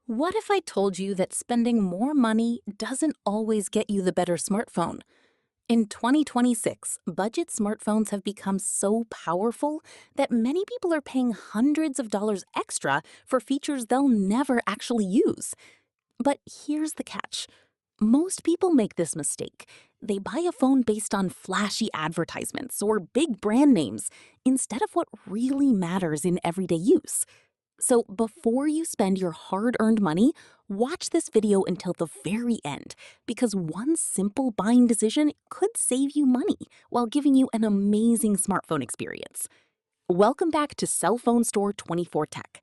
What if I told you that spending more money doesn't always get you the better smartphone? In 2026, budget smartphones have become so powerful that many people are paying hundreds of dollars extra for features they'll never actually use. But here's the catch. Most people make this mistake. They buy a phone based on flashy advertisements or big brand names instead of what really matters in everyday use. So before you spend your hard-earned money, watch this video until the very end, because one simple buying decision could save you money while giving you an amazing smartphone experience. Welcome back to Cell Phone Store 24 Tech.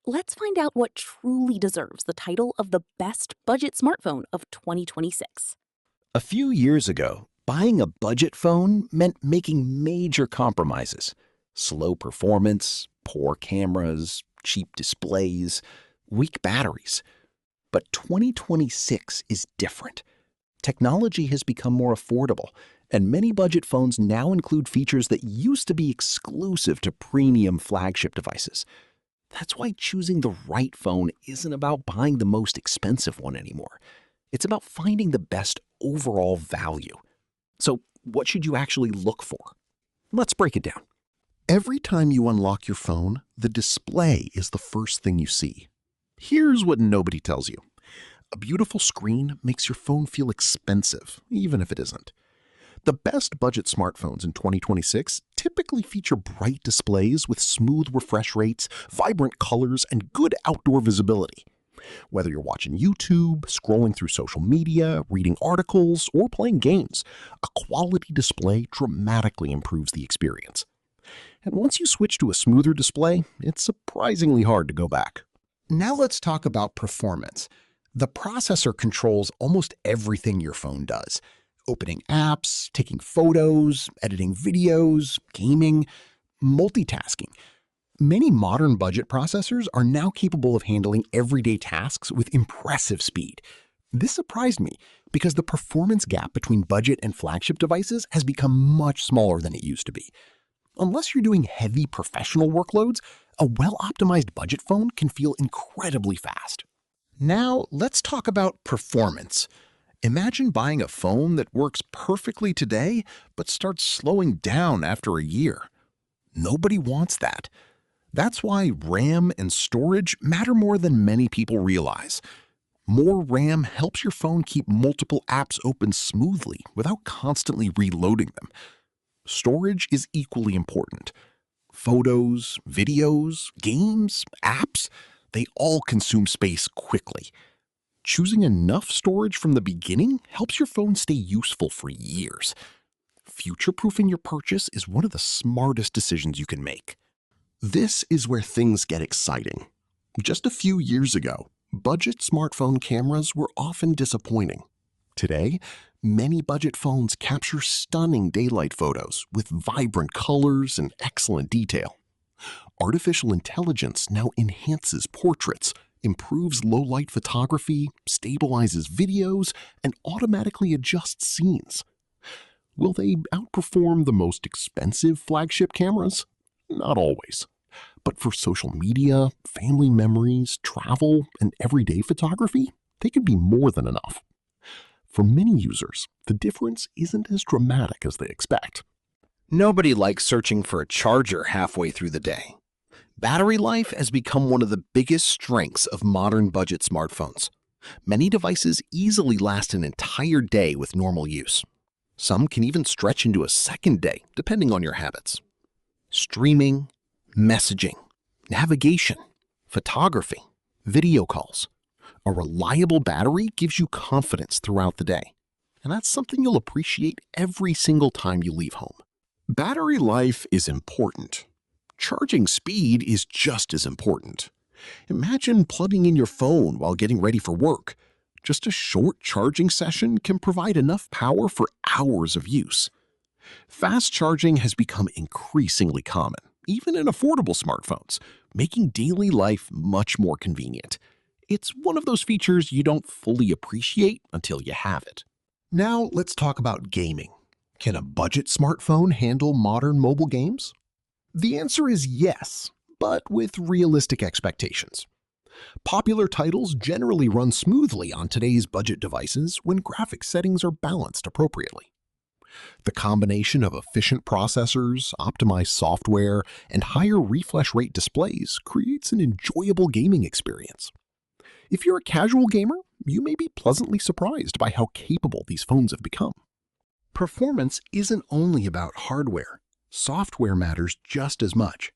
Let's find out what truly deserves the title of the best budget smartphone of 2026. A few years ago, buying a budget phone meant making major compromises. Slow performance, poor cameras, cheap displays, weak batteries. But 2026 is different. Technology has become more affordable, and many budget phones now include features that used to be exclusive to premium flagship devices. That's why choosing the right phone isn't about buying the most expensive one anymore. It's about finding the best overall value. So, what should you actually look for? Let's break it down. Every time you unlock your phone, the display is the first thing you see. Here's what nobody tells you. A beautiful screen makes your phone feel expensive, even if it isn't. The best budget smartphones in 2026 typically feature bright displays with smooth refresh rates, vibrant colors, and good outdoor visibility. Whether you're watching YouTube, scrolling through social media, reading articles, or playing games, a quality display dramatically improves the experience. And once you switch to a smoother display, it's surprisingly hard to go back. Now let's talk about performance. The processor controls almost everything your phone does. Opening apps, taking photos, editing videos, gaming, multitasking. Many modern budget processors are now capable of handling everyday tasks with impressive speed. This surprised me because the performance gap between budget and flagship devices has become much smaller than it used to be. Unless you're doing heavy professional workloads, a well-optimized budget phone can feel incredibly fast. Now, let's talk about performance. Imagine buying a phone that works perfectly today, but starts slowing down after a year. Nobody wants that. That's why RAM and storage matter more than many people realize. More RAM helps your phone keep multiple apps open smoothly without constantly reloading them. Storage is equally important. Photos, videos, games, apps, they all consume space quickly. Choosing enough storage from the beginning helps your phone stay useful for years. Future-proofing your purchase is one of the smartest decisions you can make. This is where things get exciting. Just a few years ago, budget smartphone cameras were often disappointing. Today, many budget phones capture stunning daylight photos with vibrant colors and excellent detail. Artificial intelligence now enhances portraits, improves low-light photography, stabilizes videos, and automatically adjusts scenes. Will they outperform the most expensive flagship cameras? Not always. But for social media, family memories, travel, and everyday photography, they could be more than enough. For many users, the difference isn't as dramatic as they expect. Nobody likes searching for a charger halfway through the day. Battery life has become one of the biggest strengths of modern budget smartphones. Many devices easily last an entire day with normal use. Some can even stretch into a second day, depending on your habits. Streaming, messaging, navigation, photography, video calls. A reliable battery gives you confidence throughout the day. And that's something you'll appreciate every single time you leave home. Battery life is important. Charging speed is just as important. Imagine plugging in your phone while getting ready for work. Just a short charging session can provide enough power for hours of use. Fast charging has become increasingly common, even in affordable smartphones, making daily life much more convenient. It's one of those features you don't fully appreciate until you have it. Now let's talk about gaming. Can a budget smartphone handle modern mobile games? The answer is yes, but with realistic expectations. Popular titles generally run smoothly on today's budget devices when graphics settings are balanced appropriately. The combination of efficient processors, optimized software, and higher refresh rate displays creates an enjoyable gaming experience. If you're a casual gamer, you may be pleasantly surprised by how capable these phones have become. Performance isn't only about hardware. Software matters just as much.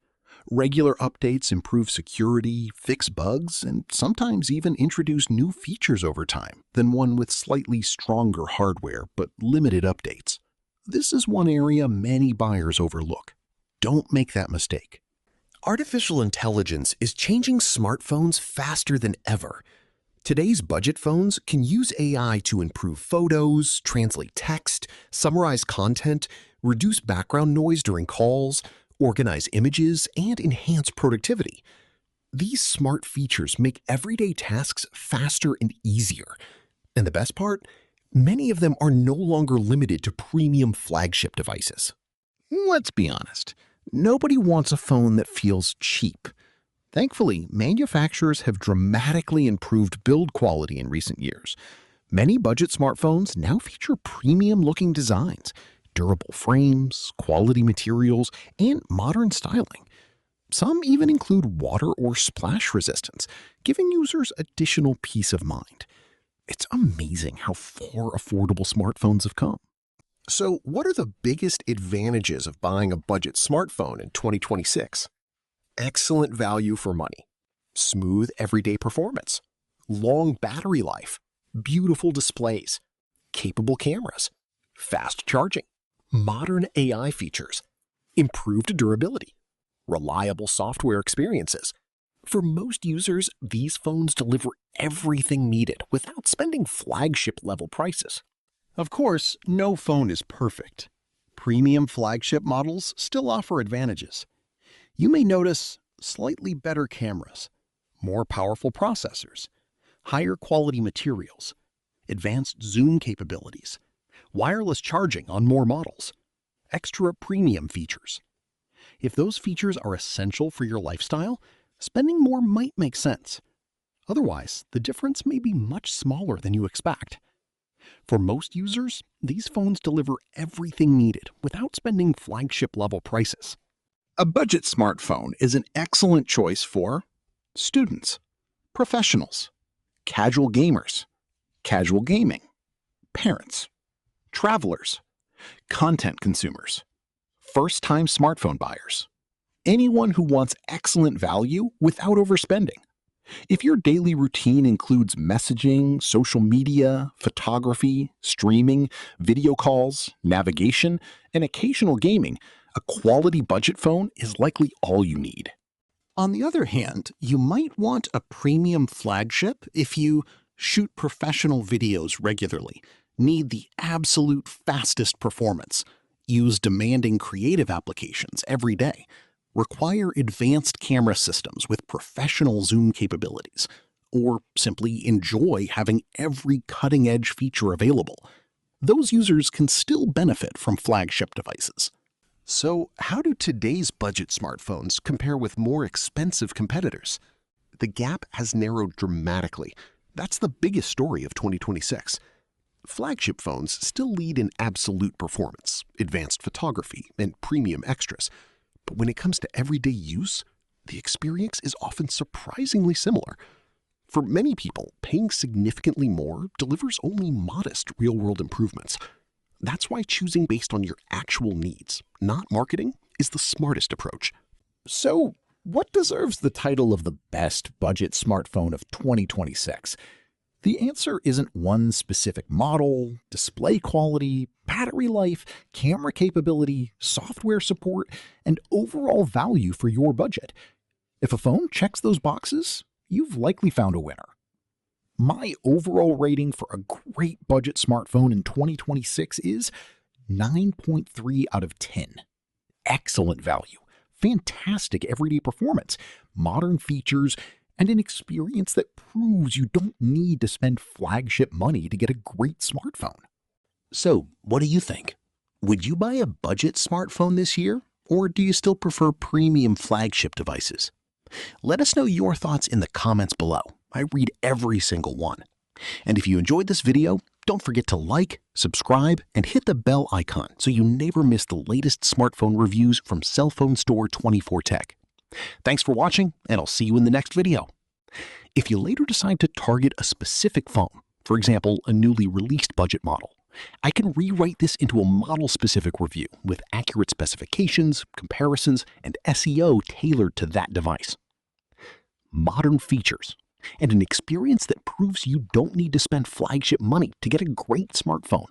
Regular updates improve security, fix bugs, and sometimes even introduce new features over time than one with slightly stronger hardware but limited updates. This is one area many buyers overlook. Don't make that mistake. Artificial intelligence is changing smartphones faster than ever. Today's budget phones can use AI to improve photos, translate text, summarize content, reduce background noise during calls, organize images, and enhance productivity. These smart features make everyday tasks faster and easier. And the best part? Many of them are no longer limited to premium flagship devices. Let's be honest. Nobody wants a phone that feels cheap. Thankfully, manufacturers have dramatically improved build quality in recent years. Many budget smartphones now feature premium-looking designs, durable frames, quality materials, and modern styling. Some even include water or splash resistance, giving users additional peace of mind. It's amazing how far affordable smartphones have come. So, what are the biggest advantages of buying a budget smartphone in 2026? Excellent value for money, smooth everyday performance, long battery life, beautiful displays, capable cameras, fast charging, modern AI features, improved durability, reliable software experiences. For most users, these phones deliver everything needed without spending flagship-level prices. Of course, no phone is perfect. Premium flagship models still offer advantages. You may notice slightly better cameras, more powerful processors, higher quality materials, advanced zoom capabilities, wireless charging on more models, extra premium features. If those features are essential for your lifestyle, spending more might make sense. Otherwise, the difference may be much smaller than you expect. For most users, these phones deliver everything needed without spending flagship-level prices. A budget smartphone is an excellent choice for students, professionals, casual gamers, casual gaming, parents, travelers, content consumers, first-time smartphone buyers, anyone who wants excellent value without overspending. If your daily routine includes messaging, social media, photography, streaming, video calls, navigation, and occasional gaming, a quality budget phone is likely all you need. On the other hand, you might want a premium flagship if you shoot professional videos regularly, need the absolute fastest performance, use demanding creative applications every day, require advanced camera systems with professional zoom capabilities, or simply enjoy having every cutting-edge feature available. Those users can still benefit from flagship devices. So, how do today's budget smartphones compare with more expensive competitors? The gap has narrowed dramatically. That's the biggest story of 2026. Flagship phones still lead in absolute performance, advanced photography, and premium extras. But when it comes to everyday use, the experience is often surprisingly similar. For many people, paying significantly more delivers only modest real-world improvements. That's why choosing based on your actual needs, not marketing, is the smartest approach. So, what deserves the title of the best budget smartphone of 2026? The answer isn't one specific model, display quality, battery life, camera capability, software support, and overall value for your budget. If a phone checks those boxes, you've likely found a winner. My overall rating for a great budget smartphone in 2026 is 9.3 out of 10. Excellent value, fantastic everyday performance, modern features, and an experience that proves you don't need to spend flagship money to get a great smartphone. So, what do you think? Would you buy a budget smartphone this year, or do you still prefer premium flagship devices? Let us know your thoughts in the comments below. I read every single one. And if you enjoyed this video, don't forget to like, subscribe, and hit the bell icon so you never miss the latest smartphone reviews from cellphonestore24 Tech. Thanks for watching, and I'll see you in the next video. If you later decide to target a specific phone, for example, a newly released budget model, I can rewrite this into a model-specific review with accurate specifications, comparisons, and SEO tailored to that device. Modern features, and an experience that proves you don't need to spend flagship money to get a great smartphone.